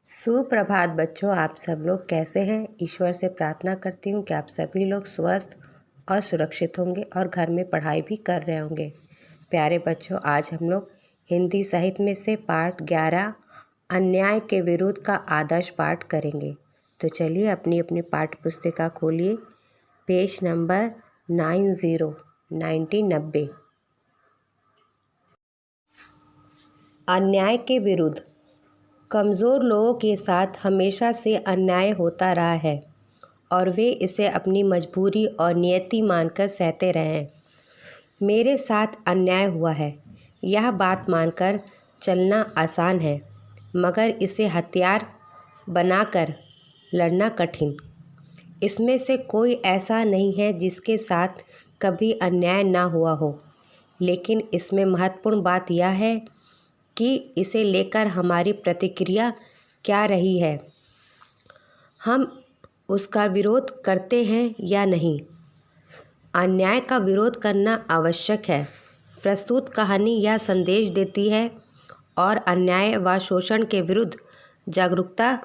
सुप्रभात बच्चों, आप सब लोग कैसे हैं। ईश्वर से प्रार्थना करती हूँ कि आप सभी लोग स्वस्थ और सुरक्षित होंगे और घर में पढ़ाई भी कर रहे होंगे। प्यारे बच्चों, आज हम लोग हिंदी साहित्य में से पाठ 11 अन्याय के विरुद्ध का आदर्श पाठ करेंगे। तो चलिए अपनी अपनी पाठ्य पुस्तिका खोलिए, पेज नंबर 1990। अन्याय के विरुद्ध। कमज़ोर लोगों के साथ हमेशा से अन्याय होता रहा है और वे इसे अपनी मजबूरी और नियति मानकर सहते रहे हैं। मेरे साथ अन्याय हुआ है, यह बात मानकर चलना आसान है, मगर इसे हथियार बनाकर लड़ना कठिन। इसमें से कोई ऐसा नहीं है जिसके साथ कभी अन्याय ना हुआ हो, लेकिन इसमें महत्वपूर्ण बात यह है कि इसे लेकर हमारी प्रतिक्रिया क्या रही है। हम उसका विरोध करते हैं या नहीं। अन्याय का विरोध करना आवश्यक है। प्रस्तुत कहानी यह संदेश देती है और अन्याय व शोषण के विरुद्ध जागरूकता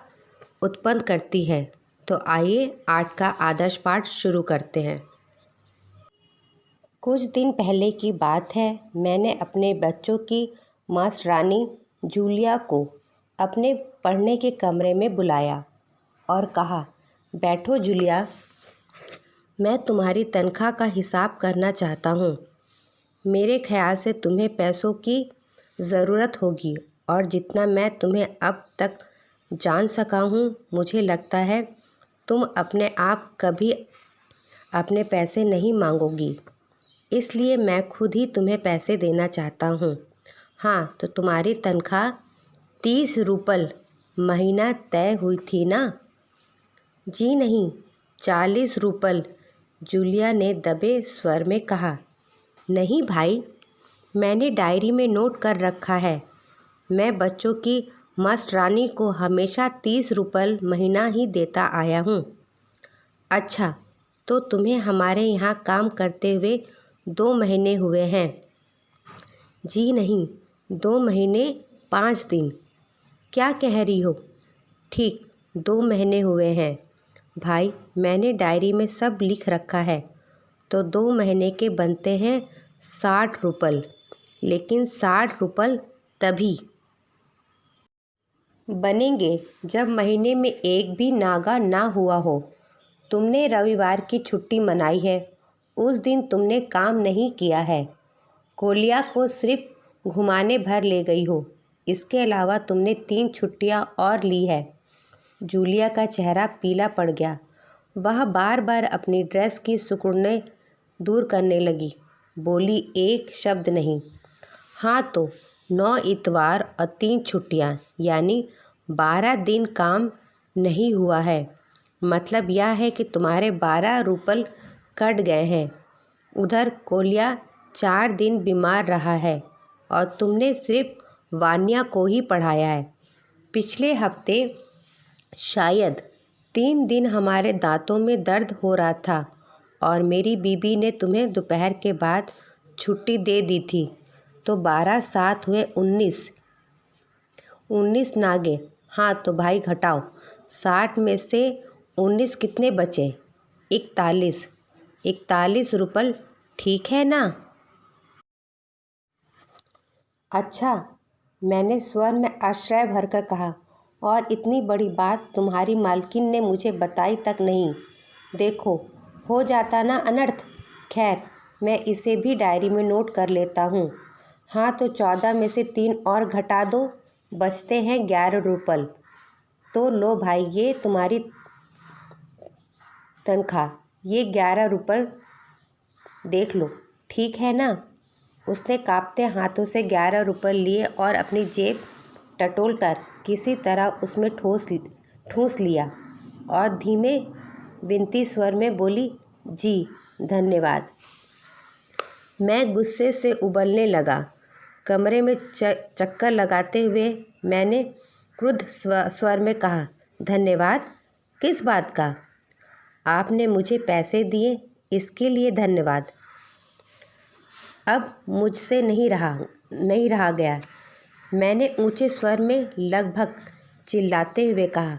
उत्पन्न करती है। तो आइए 8 का आदर्श पाठ शुरू करते हैं। कुछ दिन पहले की बात है, मैंने अपने बच्चों की मास्टरानी जूलिया को अपने पढ़ने के कमरे में बुलाया और कहा, बैठो जूलिया, मैं तुम्हारी तनख्वाह का हिसाब करना चाहता हूँ। मेरे ख्याल से तुम्हें पैसों की ज़रूरत होगी और जितना मैं तुम्हें अब तक जान सका हूँ, मुझे लगता है तुम अपने आप कभी अपने पैसे नहीं मांगोगी। इसलिए मैं खुद ही तुम्हें पैसे देना चाहता हूँ। हाँ, तो तुम्हारी तनख्वाह 30 रूपल महीना तय हुई थी ना? जी नहीं, 40 रूपल, जूलिया ने दबे स्वर में कहा। नहीं भाई, मैंने डायरी में नोट कर रखा है। मैं बच्चों की मास्टरानी को हमेशा 30 रूपल महीना ही देता आया हूँ। अच्छा, तो तुम्हें हमारे यहाँ काम करते हुए 2 महीने हुए हैं? जी नहीं, 2 महीने 5 दिन। क्या कह रही हो? ठीक, 2 महीने हुए हैं। भाई, मैंने डायरी में सब लिख रखा है। तो 2 महीने के बनते हैं 60 रूपल, लेकिन 60 रूपल तभी बनेंगे जब महीने में एक भी नागा ना हुआ हो। तुमने रविवार की छुट्टी मनाई है, उस दिन तुमने काम नहीं किया है। कोलिया को सिर्फ घुमाने भर ले गई हो, इसके अलावा तुमने 3 छुट्टियां और ली है। जूलिया का चेहरा पीला पड़ गया। वह बार बार अपनी ड्रेस की सिकुड़ने दूर करने लगी। बोली, एक शब्द नहीं। हाँ, तो 9 इतवार और 3 छुट्टियां, यानी 12 दिन काम नहीं हुआ है। मतलब यह है कि तुम्हारे 12 रूपल कट गए हैं। उधर कोलिया 4 दिन बीमार रहा है और तुमने सिर्फ वान्या को ही पढ़ाया है। पिछले हफ्ते शायद 3 दिन हमारे दांतों में दर्द हो रहा था और मेरी बीबी ने तुम्हें दोपहर के बाद छुट्टी दे दी थी। तो 12 7 हुए 19 नागे। हाँ, तो भाई घटाओ, 60 में से 19 कितने बचे? 41 रूपल, ठीक है ना? अच्छा, मैंने स्वर में आश्चर्य भरकर कहा, और इतनी बड़ी बात तुम्हारी मालकिन ने मुझे बताई तक नहीं। देखो, हो जाता ना अनर्थ। खैर, मैं इसे भी डायरी में नोट कर लेता हूँ। हाँ, तो 14 में से 3 और घटा दो, बचते हैं 11 रूपल। तो लो भाई, ये तुम्हारी तनख्वाह, ये 11 रूपल देख लो, ठीक है ना? उसने कांपते हाथों से 11 रूपल लिए और अपनी जेब टटोलकर किसी तरह उसमें ठूंस लिया और धीमे विनती स्वर में बोली, जी धन्यवाद। मैं गुस्से से उबलने लगा। कमरे में चक्कर लगाते हुए मैंने क्रुद्ध स्वर में कहा, धन्यवाद? किस बात का? आपने मुझे पैसे दिए, इसके लिए धन्यवाद। अब मुझसे नहीं रहा गया। मैंने ऊंचे स्वर में लगभग चिल्लाते हुए कहा,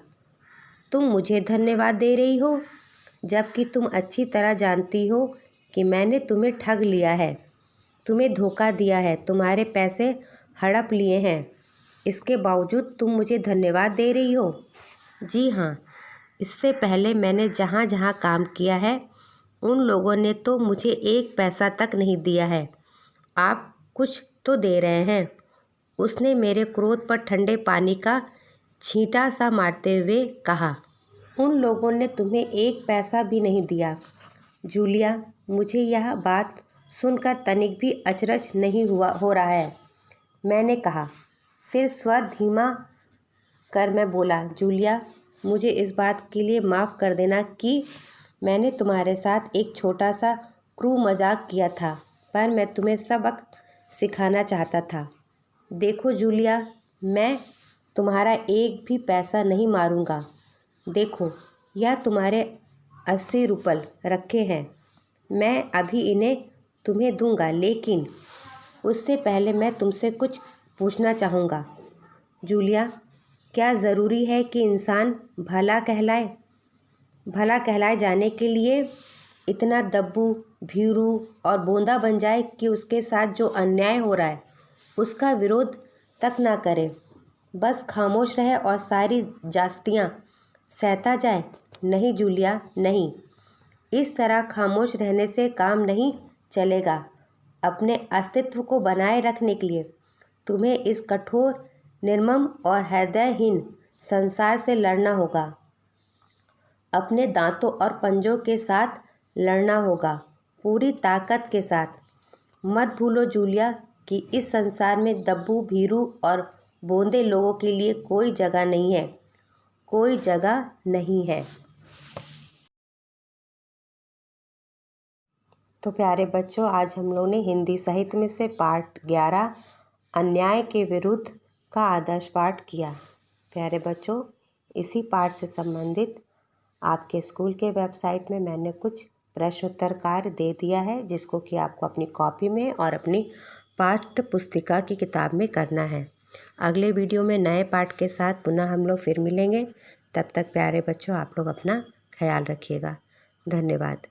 तुम मुझे धन्यवाद दे रही हो, जबकि तुम अच्छी तरह जानती हो कि मैंने तुम्हें ठग लिया है, तुम्हें धोखा दिया है, तुम्हारे पैसे हड़प लिए हैं। इसके बावजूद तुम मुझे धन्यवाद दे रही हो? जी हाँ, इससे पहले मैंने जहाँ जहाँ काम किया है उन लोगों ने तो मुझे एक पैसा तक नहीं दिया है। आप कुछ तो दे रहे हैं। उसने मेरे क्रोध पर ठंडे पानी का छींटा सा मारते हुए कहा, उन लोगों ने तुम्हें एक पैसा भी नहीं दिया। जूलिया, मुझे यह बात सुनकर तनिक भी अचरज नहीं हो रहा है, मैंने कहा। फिर स्वर धीमा कर मैं बोला, जूलिया, मुझे इस बात के लिए माफ़ कर देना कि मैंने तुम्हारे साथ एक छोटा सा क्रूर मजाक किया था, पर मैं तुम्हें सबक सिखाना चाहता था। देखो जूलिया, मैं तुम्हारा एक भी पैसा नहीं मारूंगा। देखो, यह तुम्हारे 80 रुपये रखे हैं। मैं अभी इन्हें तुम्हें दूंगा, लेकिन उससे पहले मैं तुमसे कुछ पूछना चाहूँगा। जूलिया, क्या ज़रूरी है कि इंसान भला कहलाए जाने के लिए इतना दब्बू, भीरू और बोंदा बन जाए कि उसके साथ जो अन्याय हो रहा है उसका विरोध तक ना करे, बस खामोश रहे और सारी जास्तियाँ सहता जाए? नहीं जूलिया, नहीं। इस तरह खामोश रहने से काम नहीं चलेगा। अपने अस्तित्व को बनाए रखने के लिए तुम्हें इस कठोर, निर्मम और हृदयहीन संसार से लड़ना होगा। अपने दांतों और पंजों के साथ लड़ना होगा, पूरी ताकत के साथ। मत भूलो जूलिया कि इस संसार में दब्बू, भीरू और बोंदे लोगों के लिए कोई जगह नहीं है, कोई जगह नहीं है। तो प्यारे बच्चों, आज हम लोग ने हिंदी साहित्य में से पाठ 11 अन्याय के विरुद्ध का आदर्श पाठ किया। प्यारे बच्चों, इसी पाठ से संबंधित आपके स्कूल के वेबसाइट में मैंने कुछ प्रश्न उत्तर कार्य दे दिया है, जिसको कि आपको अपनी कॉपी में और अपनी पाठ्य पुस्तिका की किताब में करना है। अगले वीडियो में नए पाठ के साथ पुनः हम लोग फिर मिलेंगे। तब तक प्यारे बच्चों, आप लोग अपना ख्याल रखिएगा। धन्यवाद।